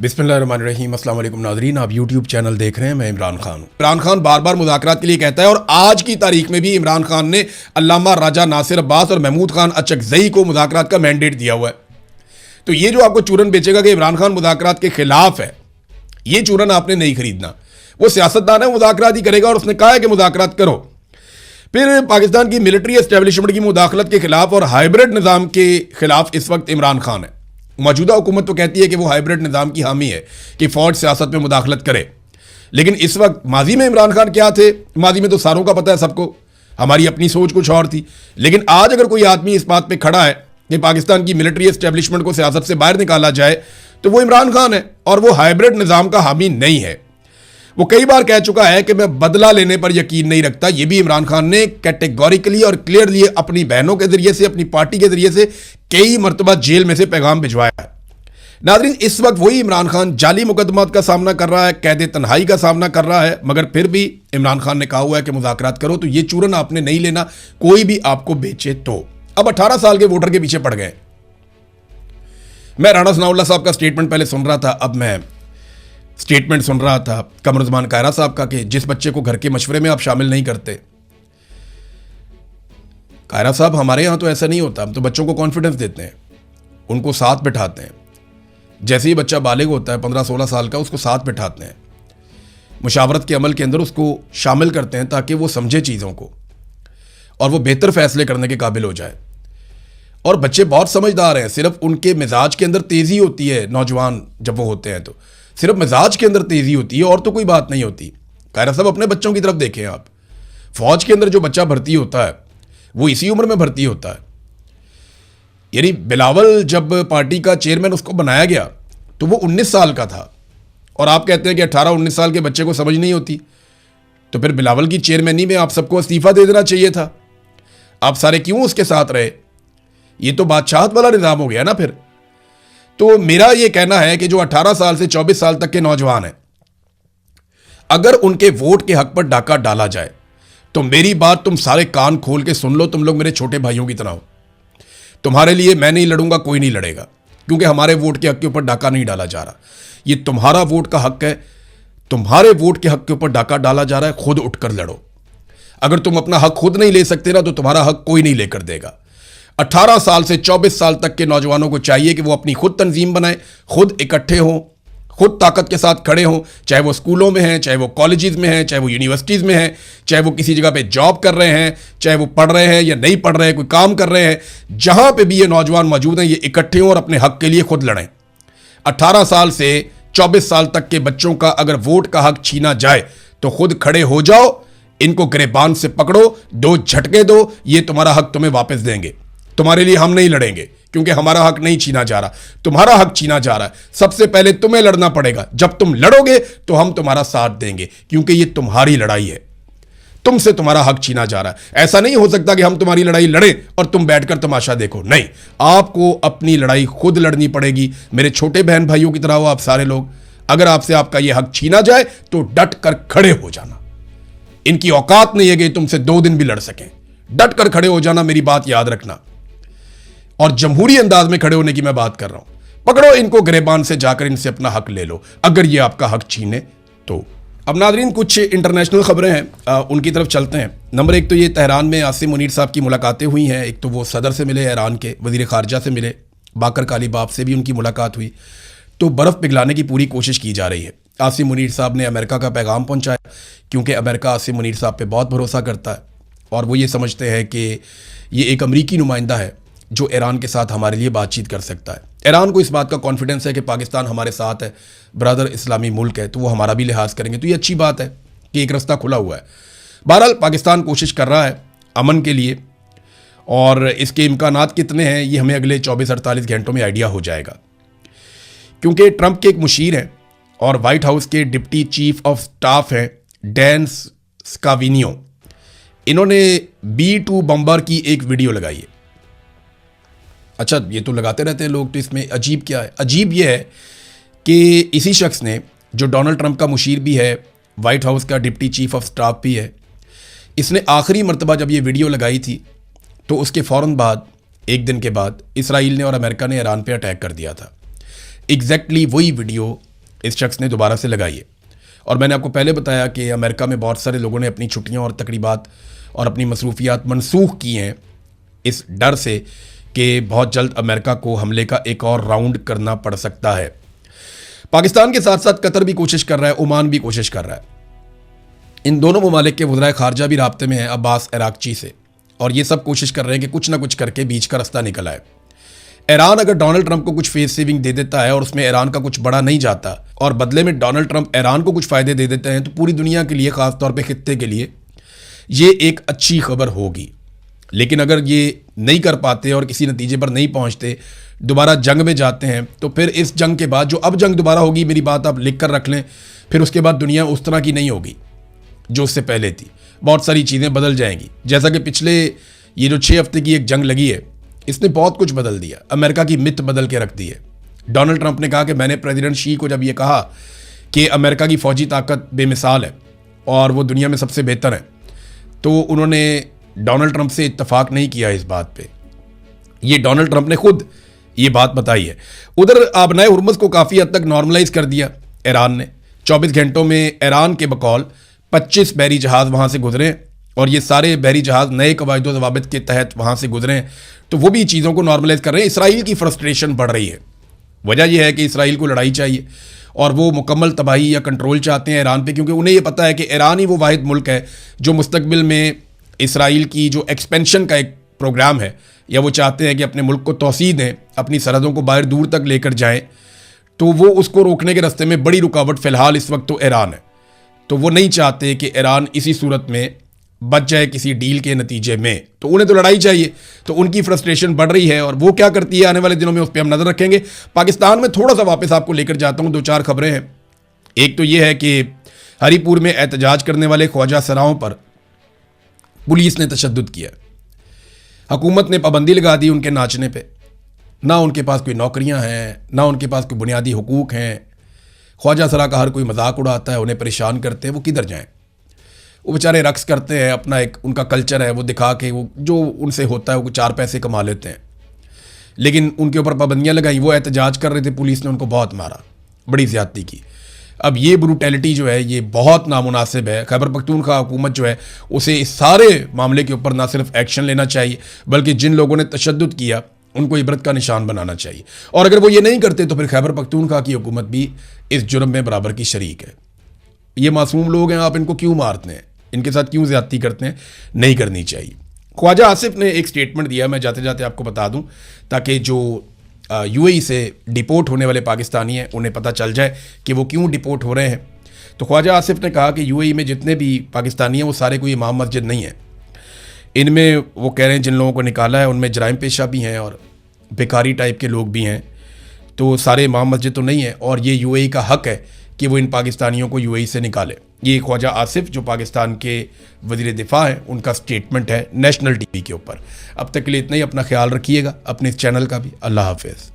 बिस्मिल्लाहिर्रहमानिर्रहीम। अस्सलाम वालेकुम नाज़रीन, आप यूट्यूब चैनल देख रहे हैं। मैं इमरान खान हूँ। इमरान खान बार बार मुज़ाकरात के लिए कहता है और आज की तारीख में भी इमरान खान ने अल्लामा राजा नासिर अब्बास और महमूद खान अचकज़ई को मुज़ाकरात का मैंडेट दिया हुआ है। तो ये जो आपको चूरन बेचेगा कि इमरान खान मुज़ाकरात के खिलाफ है, ये चूरन आपने नहीं खरीदना। वो सियासतदान है, मुज़ाकरात ही करेगा और उसने कहा है कि मुज़ाकरात करो। फिर पाकिस्तान की मिलिट्री एस्टेब्लिशमेंट की मुदाखलत के खिलाफ और हाइब्रिड निज़ाम के खिलाफ इस वक्त इमरान खान है। मौजूदा हुकूमत तो कहती है कि वो हाइब्रिड निज़ाम की हामी है कि फ़ौज सियासत में मुदाखलत करे, लेकिन इस वक्त माजी में इमरान खान क्या थे, माजी में तो सारों का पता है सबको। हमारी अपनी सोच कुछ और थी, लेकिन आज अगर कोई आदमी इस बात पर खड़ा है कि पाकिस्तान की मिलिट्री एस्टेब्लिशमेंट को सियासत से बाहर निकाला जाए तो वो इमरान खान है और वो हाइब्रिड निज़ाम का हामी नहीं है। वो कई बार कह चुका है कि मैं बदला लेने पर यकीन नहीं रखता। ये भी इमरान खान ने कैटेगोरिकली और क्लियरली अपनी बहनों के जरिए से, अपनी पार्टी के जरिए से कई मरतबा जेल में से पैगाम भिजवाया है। नाज़रीन, इस वक्त वही इमरान खान जाली मुकदमात का सामना कर रहा है, कैद तन्हाई का सामना कर रहा है, मगर फिर भी इमरान खान ने कहा हुआ है कि मुज़ाकरात करो। तो ये चूरन आपने नहीं लेना, कोई भी आपको बेचे तो। अब 18 साल के वोटर के पीछे पड़ गए। मैं राणा सनाउल्लाह साहब का स्टेटमेंट पहले सुन रहा था, अब मैं स्टेटमेंट सुन रहा था कमरुज़्ज़मान कायरा साहब का कि जिस बच्चे को घर के मशवरे में आप शामिल नहीं करते। कायरा साहब, हमारे यहाँ तो ऐसा नहीं होता। हम तो बच्चों को कॉन्फिडेंस देते हैं, उनको साथ बिठाते हैं। जैसे ही बच्चा बालिग होता है 15-16 साल का, उसको साथ बिठाते हैं, मुशावरत के अमल के अंदर उसको शामिल करते हैं ताकि वो समझे चीज़ों को और वो बेहतर फैसले करने के काबिल हो जाए। और बच्चे बहुत समझदार हैं, सिर्फ उनके मिजाज के अंदर तेज़ी होती है। नौजवान जब वो होते हैं तो सिर्फ मिजाज के अंदर तेज़ी होती है और तो कोई बात नहीं होती। कायरा साहब, अपने बच्चों की तरफ देखें आप। फौज के अंदर जो बच्चा भर्ती होता है वो इसी उम्र में भर्ती होता है। यानी बिलावल जब पार्टी का चेयरमैन उसको बनाया गया तो वो 19 साल का था और आप कहते हैं कि 18-19 साल के बच्चे को समझ नहीं होती। तो फिर बिलावल की चेयरमैनी में आप सबको इस्तीफा दे देना चाहिए था। आप सारे क्यों उसके साथ रहे? ये तो बादशाहत वाला निज़ाम हो गया ना फिर। तो मेरा ये कहना है कि जो 18 साल से 24 साल तक के नौजवान हैं, अगर उनके वोट के हक पर डाका डाला जाए तो मेरी बात तुम सारे कान खोल के सुन लो। तुम लोग मेरे छोटे भाइयों की तरह हो। तुम्हारे लिए मैं नहीं लड़ूंगा, कोई नहीं लड़ेगा, क्योंकि हमारे वोट के हक के ऊपर डाका नहीं डाला जा रहा। ये तुम्हारा वोट का हक है, तुम्हारे वोट के हक के ऊपर डाका डाला जा रहा है। खुद उठकर लड़ो। अगर तुम अपना हक खुद नहीं ले सकते ना तो तुम्हारा हक कोई नहीं लेकर देगा। 18 साल से 24 साल तक के नौजवानों को चाहिए कि वो अपनी खुद तंजीम बनाएं, खुद इकट्ठे हों, खुद ताकत के साथ खड़े हों। चाहे वो स्कूलों में हैं, चाहे वो कॉलेजेस में हैं, चाहे वो यूनिवर्सिटीज़ में हैं, चाहे वो किसी जगह पे जॉब कर रहे हैं, चाहे वो पढ़ रहे हैं या नहीं पढ़ रहे हैं, कोई काम कर रहे हैं, जहां पे भी ये नौजवान मौजूद हैं, ये इकट्ठे हों और अपने हक के लिए खुद लड़ें। 18 साल से 24 साल तक के बच्चों का अगर वोट का हक छीना जाए तो खुद खड़े हो जाओ, इनको गिरबान से पकड़ो, 2 झटके दो, ये तुम्हारा हक तुम्हें वापस देंगे। तुम्हारे लिए हम नहीं लड़ेंगे क्योंकि हमारा हक नहीं छीना जा रहा, तुम्हारा हक छीना जा रहा है। सबसे पहले तुम्हें लड़ना पड़ेगा। जब तुम लड़ोगे तो हम तुम्हारा साथ देंगे, क्योंकि ये तुम्हारी लड़ाई है, तुमसे तुम्हारा हक छीना जा रहा है। ऐसा नहीं हो सकता कि हम तुम्हारी लड़ाई लड़ें और तुम बैठकर तमाशा देखो। नहीं, आपको अपनी लड़ाई खुद लड़नी पड़ेगी। मेरे छोटे बहन भाइयों की तरह हो आप सारे लोग। अगर आपसे आपका यह हक छीना जाए तो डट कर खड़े हो जाना। इनकी औकात नहीं है कि तुमसे 2 दिन भी लड़ सकें। डट कर खड़े हो जाना, मेरी बात याद रखना। और जमहूरी अंदाज में खड़े होने की मैं बात कर रहा हूं। पकड़ो इनको, गिरेबान से जाकर इनसे अपना हक ले लो अगर ये आपका हक छीने तो। अब नाज़रीन, कुछ इंटरनेशनल खबरें हैं, उनकी तरफ चलते हैं। नंबर 1 तो ये तेहरान में आसिम मुनीर साहब की मुलाकातें हुई हैं। एक तो वो सदर से मिले, ईरान के वज़ीर ख़ारजा से मिले, बाकर कालीबाफ से भी उनकी मुलाकात हुई। तो बर्फ़ पिघलाने की पूरी कोशिश की जा रही है। आसिम मुनीर साहब ने अमेरिका का पैगाम पहुँचाया, क्योंकि अमेरिका आसिम मुनीर साहब पर बहुत भरोसा करता है और वो ये समझते हैं कि ये एक अमरीकी नुमाइंदा है जो ईरान के साथ हमारे लिए बातचीत कर सकता है। ईरान को इस बात का कॉन्फिडेंस है कि पाकिस्तान हमारे साथ है, ब्रदर इस्लामी मुल्क है, तो वो हमारा भी लिहाज करेंगे। तो ये अच्छी बात है कि एक रास्ता खुला हुआ है। बहरहाल पाकिस्तान कोशिश कर रहा है अमन के लिए, और इसके इम्कानात कितने हैं ये हमें अगले 24-48 घंटों में आइडिया हो जाएगा। क्योंकि ट्रंप के एक मुशीर हैं और वाइट हाउस के डिप्टी चीफ ऑफ स्टाफ हैं डैन स्काविनियो, इन्होंने B-2 बम्बर की एक वीडियो लगाई है। अच्छा, ये तो लगाते रहते हैं लोग, तो इसमें अजीब क्या है? अजीब ये है कि इसी शख्स ने, जो डोनाल्ड ट्रंप का मुशीर भी है, वाइट हाउस का डिप्टी चीफ ऑफ स्टाफ भी है, इसने आखिरी मरतबा जब ये वीडियो लगाई थी तो उसके फ़ौरन बाद, 1 दिन के बाद, इसराइल ने और अमेरिका ने ईरान पे अटैक कर दिया था। एग्जैक्टली वही वीडियो इस शख्स ने दोबारा से लगाई है। और मैंने आपको पहले बताया कि अमेरिका में बहुत सारे लोगों ने अपनी छुट्टियां और तकरीबात और अपनी मसरूफियात मनसूख की हैं इस डर से कि बहुत जल्द अमेरिका को हमले का एक और राउंड करना पड़ सकता है। पाकिस्तान के साथ साथ कतर भी कोशिश कर रहा है, ओमान भी कोशिश कर रहा है। इन दोनों ममालिक के वज़राए ख़ारजा भी राब्ते में हैं अब्बास अरागची से, और ये सब कोशिश कर रहे हैं कि कुछ ना कुछ करके बीच का रास्ता निकल आए। ईरान अगर डोनाल्ड ट्रंप को कुछ फेस सेविंग दे देता है और उसमें ईरान का कुछ बड़ा नहीं जाता और बदले में डोनाल्ड ट्रंप ईरान को कुछ फ़ायदे दे देते हैं, तो पूरी दुनिया के लिए, ख़ास तौर पे खित्ते के लिए ये एक अच्छी खबर होगी। लेकिन अगर ये नहीं कर पाते और किसी नतीजे पर नहीं पहुंचते, दोबारा जंग में जाते हैं, तो फिर इस जंग के बाद जो अब जंग दोबारा होगी, मेरी बात आप लिख कर रख लें, फिर उसके बाद दुनिया उस तरह की नहीं होगी जो उससे पहले थी। बहुत सारी चीज़ें बदल जाएंगी। जैसा कि पिछले ये जो 6 हफ्ते की एक जंग लगी है, इसने बहुत कुछ बदल दिया। अमेरिका की मिथ बदल के रख दी है। डोनाल्ड ट्रंप ने कहा कि मैंने प्रेसिडेंट शी को जब ये कहा कि अमेरिका की फ़ौजी ताकत बेमिसाल है और वो दुनिया में सबसे बेहतर है, तो उन्होंने डोनाल्ड ट्रंप से इत्तफाक नहीं किया इस बात पे। ये डोनाल्ड ट्रंप ने खुद ये बात बताई है। उधर आबनाए हुर्मुज़ को काफ़ी हद तक नॉर्मलाइज कर दिया ईरान ने। 24 घंटों में ईरान के बकौल 25 बहरी जहाज़ वहाँ से गुजरे और ये सारे बहरी जहाज़ नए कवायद व ज़वाबित के तहत वहाँ से गुजरे, तो वो भी चीज़ों को नॉर्मलाइज कर रहे हैं। इसराइल की फ्रस्ट्रेशन बढ़ रही है। वजह यह है कि इसराइल को लड़ाई चाहिए और वो मुकम्मल तबाही या कंट्रोल चाहते हैं ईरान पे, क्योंकि उन्हें ये पता है कि ईरान ही वो वाहिद मुल्क है जो मुस्तकबिल में इसराइल की जो एक्सपेंशन का एक प्रोग्राम है, या वो चाहते हैं कि अपने मुल्क को तोसीह दें, अपनी सरहदों को बाहर दूर तक लेकर जाएं, तो वो उसको रोकने के रास्ते में बड़ी रुकावट फ़िलहाल इस वक्त तो ईरान है। तो वो नहीं चाहते कि ईरान इसी सूरत में बच जाए किसी डील के नतीजे में, तो उन्हें तो लड़ाई चाहिए। तो उनकी फ्रस्ट्रेशन बढ़ रही है और वो क्या करती है आने वाले दिनों में, उस पर हम नज़र रखेंगे। पाकिस्तान में थोड़ा सा वापस आपको लेकर जाता हूँ, 2-4 खबरें हैं। एक तो ये है कि हरीपुर में एहतजाज करने वाले ख्वाजा सराओं पर पुलिस ने तशद्दुद किया। हुकूमत ने पाबंदी लगा दी उनके नाचने पे। ना उनके पास कोई नौकरियां हैं, ना उनके पास कोई बुनियादी हुकूक हैं। ख्वाजा सरा का हर कोई मजाक उड़ाता है, उन्हें परेशान करते हैं। वो किधर जाएं? वो बेचारे रक्स करते हैं, अपना एक उनका कल्चर है, वो दिखा के वो जो उनसे होता है वो 4 पैसे कमा लेते हैं। लेकिन उनके ऊपर पाबंदियाँ लगाई। वो एहतजाज कर रहे थे, पुलिस ने उनको बहुत मारा, बड़ी ज़्यादती की। अब ये ब्रूटैलिटी जो है ये बहुत नामुनासिब है। खैबर पख्तूनख्वा हुकूमत जो है उसे इस सारे मामले के ऊपर ना सिर्फ एक्शन लेना चाहिए, बल्कि जिन लोगों ने तशद्दुद किया उनको इबरत का निशान बनाना चाहिए। और अगर वो ये नहीं करते तो फिर खैबर पख्तूनख्वा की हुकूमत भी इस जुर्म में बराबर की शरीक है। ये मासूम लोग हैं, आप इनको क्यों मारते हैं, इनके साथ क्यों ज़्यादती करते हैं? नहीं करनी चाहिए। ख्वाजा आसिफ ने एक स्टेटमेंट दिया, मैं जाते जाते आपको बता दूं, ताकि जो यूएई से डिपोर्ट होने वाले पाकिस्तानी हैं उन्हें पता चल जाए कि वो क्यों डिपोर्ट हो रहे हैं। तो ख्वाजा आसिफ ने कहा कि यूएई में जितने भी पाकिस्तानी हैं वो सारे कोई इमाम मस्जिद नहीं है। इनमें वो कह रहे हैं जिन लोगों को निकाला है उनमें जराइम पेशा भी हैं और बेकारी टाइप के लोग भी हैं, तो सारे इमाम मस्जिद तो नहीं है और ये यूएई का हक है कि वो इन पाकिस्तानियों को यूएई से निकाले। ये ख्वाजा आसिफ जो पाकिस्तान के वज़ीर दिफा हैं उनका स्टेटमेंट है नेशनल टीवी के ऊपर। अब तक के लिए इतना ही। अपना ख्याल रखिएगा, अपने इस चैनल का भी। अल्लाह हाफ़िज़।